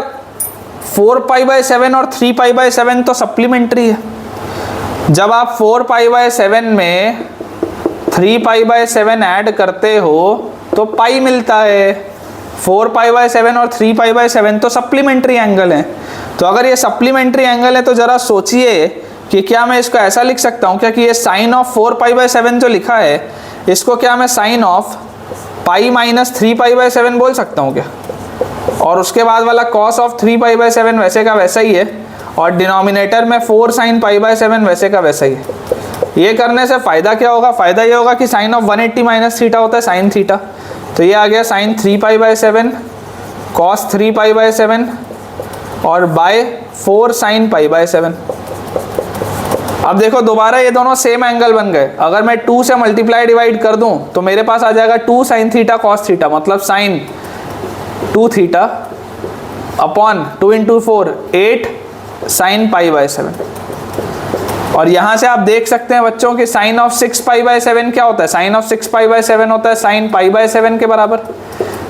4π/7 और 3π/7 तो सप्लीमेंट्री है। जब आप 4π/7 में 3π/7 ऐड करते हो तो पाई मिलता है। 4π/7 और 3π/7 तो सप्लीमेंट्री एंगल हैं। तो अगर ये सप्लीमेंट्री एंगल है तो ज़रा सोचिए कि क्या मैं इसको ऐसा लिख सकता हूँ क्या कि ये साइन ऑफ 4π/7 जो लिखा है इसको क्या मैं साइन ऑफ π-3π/7 बोल सकता हूँ क्या? और उसके बाद वाला cos ऑफ 3π/7 वैसे का वैसा ही है, और डिनोमिनेटर में 4 sin π/7 वैसे का वैसा ही है। ये करने से फ़ायदा क्या होगा? फ़ायदा ये होगा कि साइन ऑफ 180 माइनस थीटा होता है साइन थीटा, तो ये आ गया साइन 3π/7 cos 3π/7 और बाय 4 sin π/7। अब देखो दोबारा ये दोनों सेम एंगल बन गए। अगर मैं 2 से मल्टीप्लाई डिवाइड कर दूं तो मेरे पास आ जाएगा 2 sin थीटा cos थीटा, मतलब साइन 2 थीटा अपॉन 2 × 4 8 sin π/7। और यहाँ से आप देख सकते हैं बच्चों कि साइन ऑफ 6π/7 क्या होता है? साइन ऑफ 6π/7 होता है साइन π/7 के बराबर,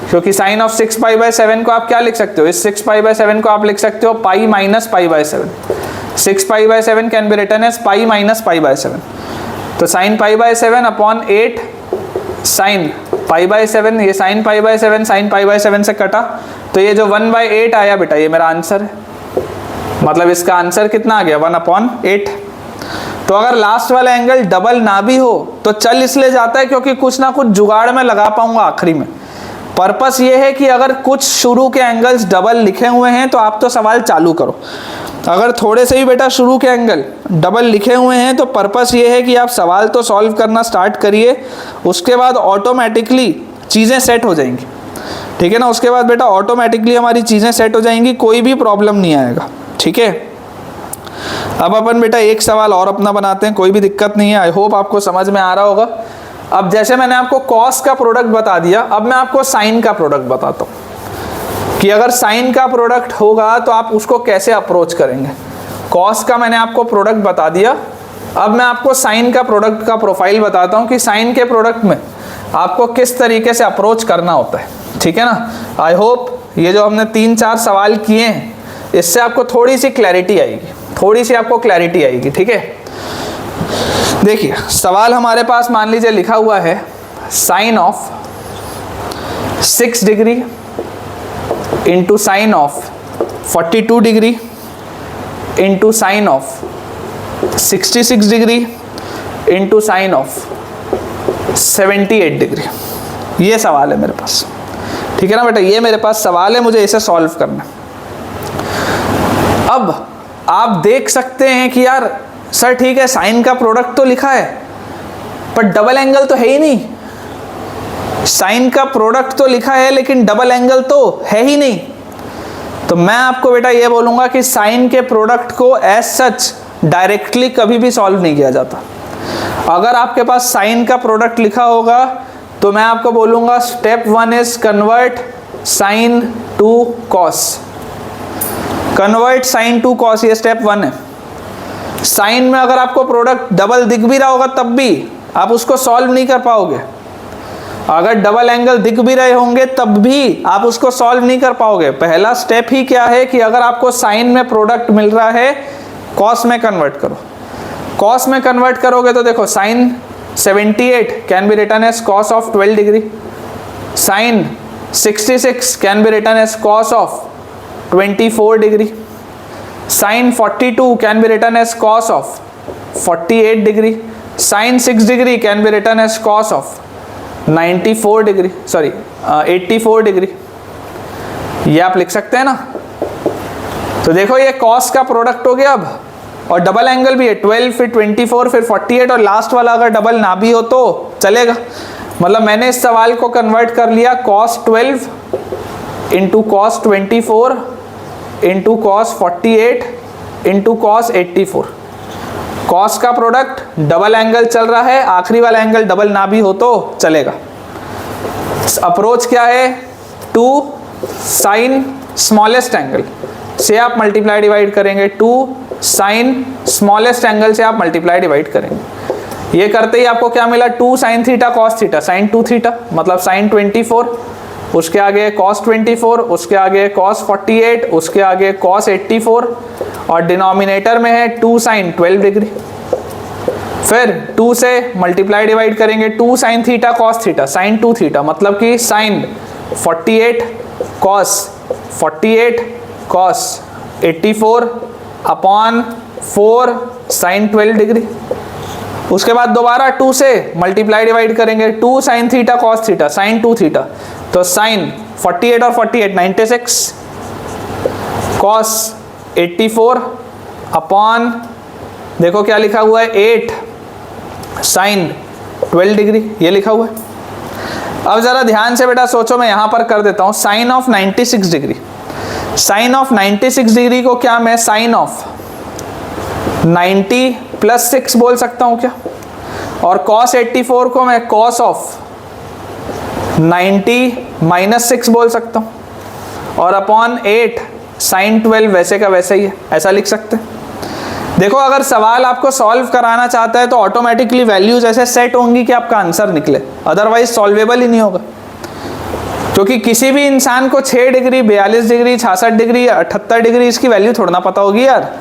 क्योंकि साइन ऑफ 6π/7 को आप क्या लिख सकते हो? इस 6π/7 को आप लिख सकते हो pi minus π/7। 6π/7 can be written as pi minus π/7। तो साइन π/7 अपॉन 8 साइन π/7, ये साइन π/7 साइन π/7 से कटा, तो ये जो 1/8 आया बेटा ये मेरा आंसर है। मतलब इसका आंसर कितना आ गया? 1/8। तो अगर लास्ट वाला एंगल डबल ना भी हो तो चल इसलिए जाता है क्योंकि कुछ ना कुछ जुगाड़ में लगा पाऊंगा आखिरी में। पर्पस ये है कि अगर कुछ शुरू के एंगल्स डबल लिखे हुए हैं तो आप तो सवाल चालू करो। अगर थोड़े से ही बेटा शुरू के एंगल डबल लिखे हुए हैं तो पर्पस ये है कि आप सवाल तो सॉल्व करना स्टार्ट करिए, उसके बाद ऑटोमेटिकली चीज़ें सेट हो जाएंगी। ठीक है ना? उसके बाद बेटा ऑटोमेटिकली हमारी चीज़ें सेट हो जाएंगी, कोई भी प्रॉब्लम नहीं आएगा। ठीक है, अब अपन बेटा एक सवाल और अपना बनाते हैं, कोई भी दिक्कत नहीं है। आई होप आपको समझ में आ रहा होगा। अब जैसे मैंने आपको कॉस का प्रोडक्ट बता दिया, अब मैं आपको साइन का प्रोडक्ट बताता हूँ कि अगर साइन का प्रोडक्ट होगा तो आप उसको कैसे अप्रोच करेंगे। कॉस का मैंने आपको प्रोडक्ट बता दिया, अब मैं आपको साइन का प्रोडक्ट का प्रोफाइल बताता हूँ कि साइन के प्रोडक्ट में आपको किस तरीके से अप्रोच करना होता है। ठीक है ना? आई होप ये जो हमने 3-4 सवाल किए हैं इससे आपको थोड़ी सी क्लैरिटी आएगी, थोड़ी सी आपको क्लैरिटी आएगी। ठीक है, देखिए सवाल हमारे पास मान लीजिए लिखा हुआ है sine of 6 degree into sine of 42 degree into sine of 66 degree into sine of 78 degree. ये सवाल है मेरे पास। ठीक है ना बेटा? ये मेरे पास सवाल है, मुझे इसे सॉल्व करना। अब आप देख सकते हैं कि यार सर ठीक है साइन का प्रोडक्ट तो लिखा है पर डबल एंगल तो है ही नहीं। साइन का प्रोडक्ट तो लिखा है लेकिन डबल एंगल तो है ही नहीं। तो मैं आपको बेटा ये बोलूंगा कि साइन के प्रोडक्ट को एज सच डायरेक्टली कभी भी सॉल्व नहीं किया जाता। अगर आपके पास साइन का प्रोडक्ट लिखा होगा तो मैं आपको बोलूंगा step 1 is convert sign to cos. Convert sign to cos, ये स्टेप 1 है। साइन में अगर आपको प्रोडक्ट डबल दिख भी रहा होगा तब भी आप उसको सॉल्व नहीं कर पाओगे। अगर डबल एंगल दिख भी रहे होंगे तब भी आप उसको सॉल्व नहीं कर पाओगे। पहला स्टेप ही क्या है कि अगर आपको साइन में प्रोडक्ट मिल रहा है, कॉस में कन्वर्ट करो। कॉस में कन्वर्ट करोगे तो देखो sine 78 can be written as cos of 12 degree, sine 66 can be written as cos of 24 degree, sine 42 can be written as cos of 48 degree, sine 6 degree can be written as cos of 94 degree, sorry 84 degree. ये आप लिख सकते हैं ना। तो देखो ये cos का प्रोडक्ट हो गया अब, और डबल एंगल भी है 12 फिर 24 फिर 48, और लास्ट वाला अगर डबल ना भी हो तो चलेगा। मतलब मैंने इस सवाल को कन्वर्ट कर लिया cos 12 into cos 24 into cos 48 into cos 84। Cos का प्रोडक्ट डबल एंगल चल रहा है, आखिरी वाला एंगल डबल ना भी हो तो चलेगा। अप्रोच क्या है, 2 साइन स्मॉलेस्ट एंगल से आप मल्टीप्लाई डिवाइड करेंगे, 2 साइन स्मॉलेस्ट एंगल से आप मल्टीप्लाई डिवाइड करेंगे। ये करते ही आपको क्या मिला, 2 sine theta cos theta, sine 2 theta मतलब साइन 24, उसके आगे cos 24, उसके आगे cos 48, उसके आगे cos 84, और डिनोमिनेटर में है 2 साइन 12 डिग्री। फिर 2 से मल्टीप्लाई डिवाइड करेंगे, 2 sine theta cos theta, sine 2 theta मतलब कि sine 48 cos 48 cos 84 upon 4 sine 12 degree. उसके बाद दोबारा 2 से मल्टीप्लाई डिवाइड करेंगे, 2 sine theta cos theta, sine 2 theta, तो साइन 48 और 48 96 cos 84 अपॉन, देखो क्या लिखा हुआ है, 8 साइन 12 डिग्री, ये लिखा हुआ है। अब जरा ध्यान से बेटा सोचो, मैं यहां पर कर देता हूं sine of 96 degree. Sine of 96 degree को क्या मैं साइन ऑफ 90 प्लस 6 बोल सकता हूं क्या, और cos 84 को मैं cos ऑफ 90 माइनस 6 बोल सकता हूं, और अपॉन 8 साइन 12 वैसे का वैसा ही है, ऐसा लिख सकते हैं। देखो अगर सवाल आपको सॉल्व कराना चाहता है तो ऑटोमेटिकली वैल्यूज ऐसे सेट होंगी कि आपका आंसर निकले, अदरवाइज सॉल्वेबल ही नहीं होगा। क्योंकि किसी भी इंसान को 6 डिग्री 42 डिग्री 66 डिग्री 78 डिग्री इसकी वैल्यू थोड़ा ना पता होगी यार,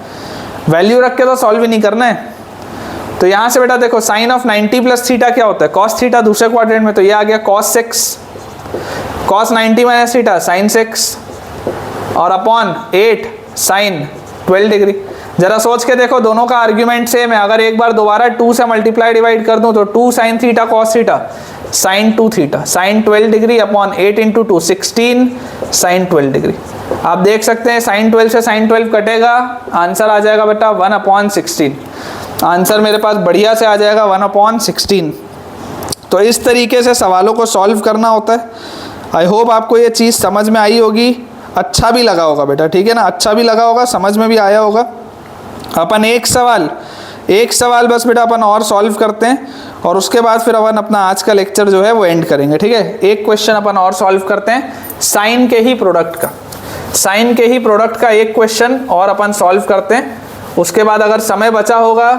वैल्यू रख के तो सॉल्व ही नहीं करना है। तो यहाँ से बेटा देखो साइन ऑफ 90 प्लस थीटा क्या होता है, कॉस थीटा दूसरे क्वाड्रेंट में, तो ये आ गया cos 6, cos 90 minus theta sine 6, और अपॉन 8 साइन 12 डिग्री। जरा सोच के देखो, दोनों का आर्ग्यूमेंट सेम है। अगर एक बार दोबारा 2 से मल्टीप्लाई डिवाइड कर दूं तो 2 sine theta cos theta sine 2 theta sine 12 degree upon 8 into 2 16 sine 12 degree. आप देख सकते हैं साइन 12 से साइन 12 कटेगा, आंसर आ जाएगा बेटा 1/16। आंसर मेरे पास बढ़िया से आ जाएगा 1/16। तो इस तरीके से सवालों को सॉल्व करना होता है। आई होप आपको ये चीज़ समझ में आई होगी, अच्छा भी लगा होगा बेटा, ठीक है ना, अच्छा भी लगा होगा, समझ में भी आया होगा। अपन एक सवाल बस बेटा अपन और सॉल्व करते हैं, और उसके बाद फिर अपन अपना आज का लेक्चर जो है वो एंड करेंगे, ठीक है। एक क्वेश्चन अपन और सॉल्व करते हैं साइन के ही प्रोडक्ट का एक क्वेश्चन और अपन सॉल्व करते हैं। उसके बाद अगर समय बचा होगा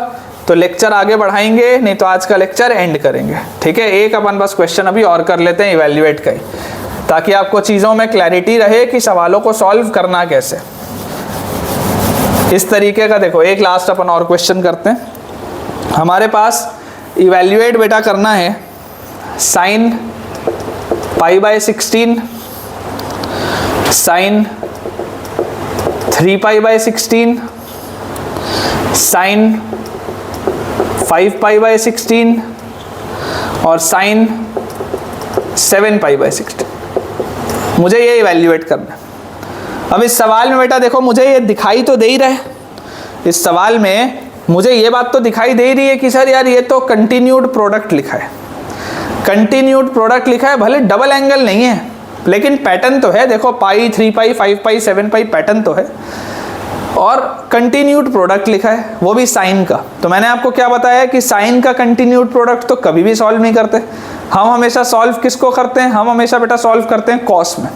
तो लेक्चर आगे बढ़ाएंगे, नहीं तो आज का लेक्चर एंड करेंगे, ठीक है। एक अपन बस क्वेश्चन अभी और कर लेते हैं इवैल्यूएट का ही, ताकि आपको चीज़ों में क्लैरिटी रहे कि सवालों को सॉल्व करना कैसे। इस तरीके का देखो एक लास्ट अपन और क्वेश्चन करते हैं। हमारे पास इवैल्यूएट बेटा करना है साइन π/16, साइन 3π/16, साइन 5π/16 और साइन 7π/16। मुझे ये इवैल्यूएट करना है। अब इस सवाल में बेटा देखो मुझे ये दिखाई तो दे ही रहा है, इस सवाल में मुझे ये बात तो दिखाई दे रही है कि सर यार ये तो कंटिन्यूड प्रोडक्ट लिखा है, कंटिन्यूड प्रोडक्ट लिखा है, भले डबल एंगल नहीं है लेकिन पैटर्न तो है। देखो पाई 3π 5π 7π पैटर्न तो है, और कंटिन्यूड प्रोडक्ट लिखा है वो भी साइन का। तो मैंने आपको क्या बताया कि साइन का कंटिन्यूड प्रोडक्ट तो कभी भी सॉल्व नहीं करते, हम हमेशा सॉल्व किसको करते हैं, हम हमेशा बेटा सॉल्व करते हैं कॉस में।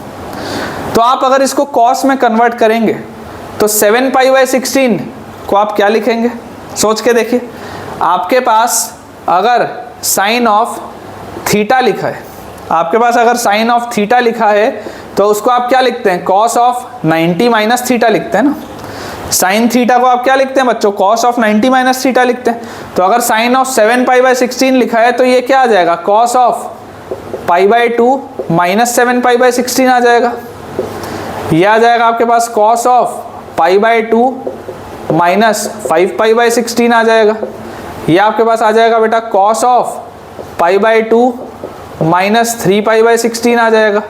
तो आप अगर इसको कॉस में कन्वर्ट करेंगे तो 7π/16 को आप क्या लिखेंगे, सोच के देखिए, आपके पास अगर साइन ऑफ थीटा लिखा है, आपके पास अगर साइन ऑफ थीटा लिखा है तो उसको आप क्या लिखते हैं, कॉस ऑफ 90 माइनस थीटा लिखते हैं ना। साइन थीटा को आप क्या लिखते हैं बच्चों, कॉस ऑफ 90 माइनस थीटा लिखते हैं। तो अगर साइन ऑफ 7π/16 लिखा है तो ये क्या आ जाएगा, कॉस ऑफ π/2 माइनस 7π/16 आ जाएगा। ये आ जाएगा आपके पास कॉस ऑफ π/2 माइनस 5π/16 आ जाएगा। ये आपके पास आ जाएगा बेटा कॉस ऑफ π/2 माइनस 3π/16 आ जाएगा।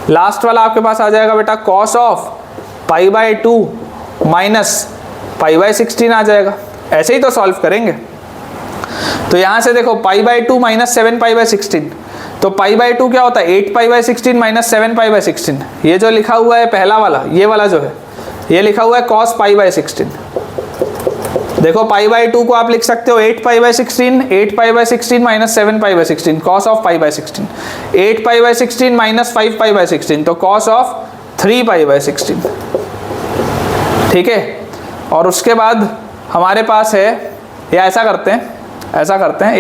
लास्ट वाला आपके पास आ जाएगा बेटा कॉस ऑफ π/2 माइनस π/16 आ जाएगा। ऐसे ही तो सॉल्व करेंगे। तो यहाँ से देखो π/2 माइनस 7π/16, तो π/2 क्या होता है, 8π/16 माइनस 7π/16। ये जो लिखा हुआ है पहला वाला, ये वाला जो है, ये लिखा हुआ है cos π/16। देखो π/2 को आप लिख सकते हो 8π/16, 8π/16 माइनस 7π/16, cos ऑफ π/16, 8π/16 माइनस 5π/16, तो cos ऑफ 3π/16। ठीक है। और उसके बाद हमारे पास है, या ऐसा करते हैं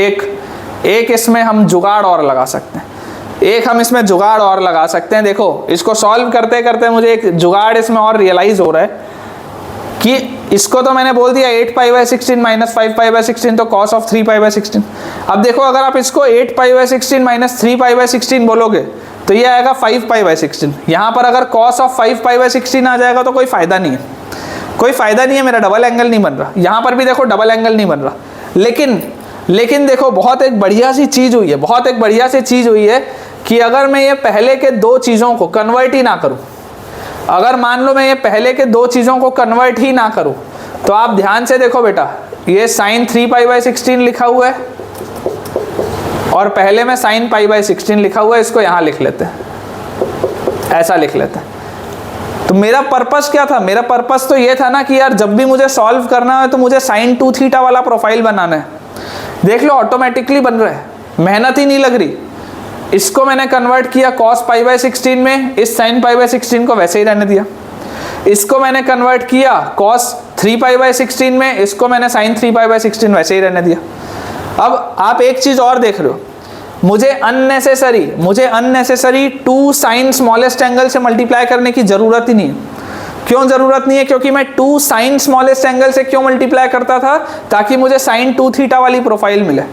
एक इसमें हम जुगाड़ और लगा सकते हैं, एक हम इसमें जुगाड़ और लगा सकते हैं। देखो इसको सॉल्व करते करते मुझे एक जुगाड़ इसमें और रियलाइज हो रहा है कि इसको तो मैंने बोल दिया 8π/16 माइनस 5π/16, तो cos ऑफ 3π/16। अब देखो अगर आप इसको 8π/16 माइनस 3π/16 बोलोगे तो ये आएगा 5π/16। यहाँ पर अगर cos ऑफ 5π/16 आ जाएगा तो कोई फायदा नहीं है, कोई फायदा नहीं है, मेरा डबल एंगल नहीं बन रहा। यहाँ पर भी देखो डबल एंगल नहीं बन रहा। लेकिन देखो बहुत एक बढ़िया सी चीज़ हुई है कि अगर मैं ये पहले के दो चीज़ों को कन्वर्ट ही ना करूँ, अगर मान लो मैं ये पहले के दो चीज़ों को कन्वर्ट ही ना करूँ, तो आप ध्यान से देखो बेटा, ये साइन 3π/16 लिखा हुआ है और पहले में साइन π/16 लिखा हुआ है। इसको यहाँ लिख लेते हैं, ऐसा लिख लेते हैं। तो मेरा पर्पस क्या था, मेरा पर्पस तो ये था ना कि यार जब भी मुझे सॉल्व करना है तो मुझे साइन 2θ वाला प्रोफाइल बनाना है। देख लो ऑटोमेटिकली बन रहा है, मेहनत ही नहीं लग रही। इसको मैंने कन्वर्ट किया cos π/16 में, इस sin π/16 को वैसे ही रहने दिया। इसको मैंने कन्वर्ट किया cos 3π/16 में, इसको मैंने sin 3π/16 वैसे ही रहने दिया। अब आप एक चीज़ और देख रहे हो, मुझे अननेसेसरी 2 sin स्मॉलेस्ट एंगल से मल्टीप्लाई करने की ज़रूरत ही नहीं है। क्यों ज़रूरत नहीं है, क्योंकि मैं 2 sin स्मॉलेस्ट एंगल से क्यों मल्टीप्लाई करता था, ताकि मुझे sin 2θ वाली प्रोफाइल मिले।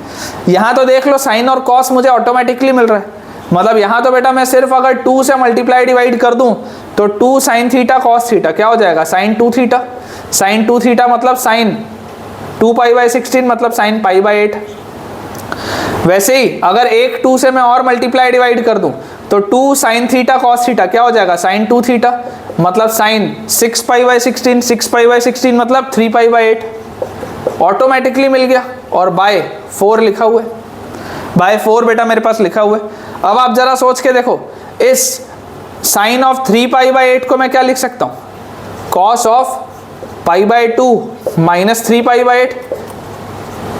यहाँ तो देख लो sin और cos मुझे ऑटोमेटिकली मिल रहा है। मतलब यहाँ तो बेटा मैं सिर्फ अगर 2 से मल्टीप्लाई डिवाइड कर दूँ तो 2 sin θ cos θ क्या हो जाएगा, sin 2θ। sin 2θ मतलब sin 2π/16 मतलब sin π/8। वैसे ही अगर एक 2 से मैं और मल्टीप्लाई डिवाइड कर दूं तो 2 sin θ cos θ क्या हो जाएगा, sin 2θ मतलब sin 6π/16, 6π/16 मतलब 3π/8। ऑटोमेटिकली मिल गया। और बाय 4 लिखा हुआ है, बाय 4 बेटा मेरे पास लिखा हुआ है। अब आप जरा सोच के देखो, इस sin ऑफ 3π/8 को मैं क्या लिख सकता हूँ, cos of π/2 minus 3π/8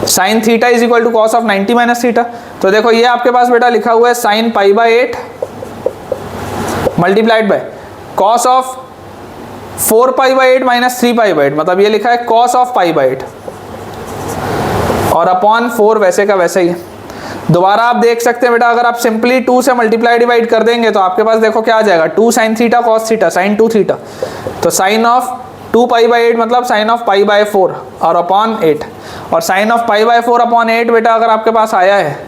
sin θ is equal to cos of 90 minus θ। तो देखो ये आपके पास बेटा लिखा हुआ है sin π/8 multiplied by cos of 4π/8 minus 3π/8, मतलब ये लिखा है cos ऑफ π/8 और अपॉन 4 वैसे का वैसे ही है। दोबारा आप देख सकते हैं बेटा, अगर आप सिंपली 2 से मल्टीप्लाई डिवाइड कर देंगे तो आपके पास देखो क्या आ जाएगा, 2 sin θ cos θ sin 2θ, तो sin ऑफ 2π/8 मतलब sin ऑफ π/4 और अपॉन 8, और sin ऑफ π/4 अपॉन 8 बेटा अगर आपके पास आया है,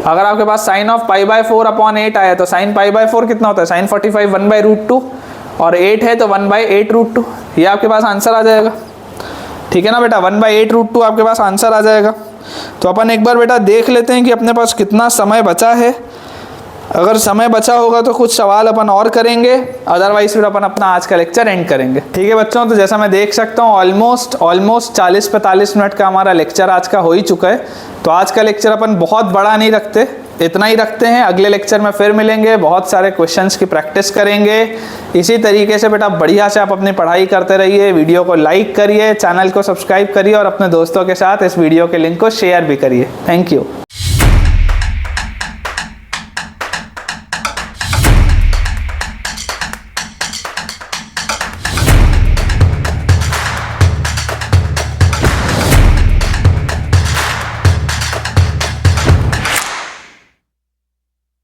अगर आपके पास sin ऑफ π/4 अपॉन 8 आया तो sin π/4 कितना होता है, sin 45 1/√2 और 8 है तो 1/8√2, ये आपके पास आंसर आ जाएगा। ठीक है ना बेटा, 1/8√2 आपके पास आंसर आ जाएगा। तो अपन एक बार बेटा देख लेते हैं कि अपने पास कितना समय बचा है। अगर समय बचा होगा तो कुछ सवाल अपन और करेंगे, अदरवाइज फिर अपन अपना आज का लेक्चर एंड करेंगे। ठीक है बच्चों, तो जैसा मैं देख सकता हूँ ऑलमोस्ट 40-45 मिनट का हमारा लेक्चर आज का हो ही चुका है। तो आज का लेक्चर अपन बहुत बड़ा नहीं रखते, इतना ही रखते हैं। अगले लेक्चर में फिर मिलेंगे, बहुत सारे क्वेश्चंस की प्रैक्टिस करेंगे। इसी तरीके से बेटा बढ़िया से आप अपनी पढ़ाई करते रहिए, वीडियो को लाइक करिए, चैनल को सब्सक्राइब करिए और अपने दोस्तों के साथ इस वीडियो के लिंक को शेयर भी करिए। Thank you.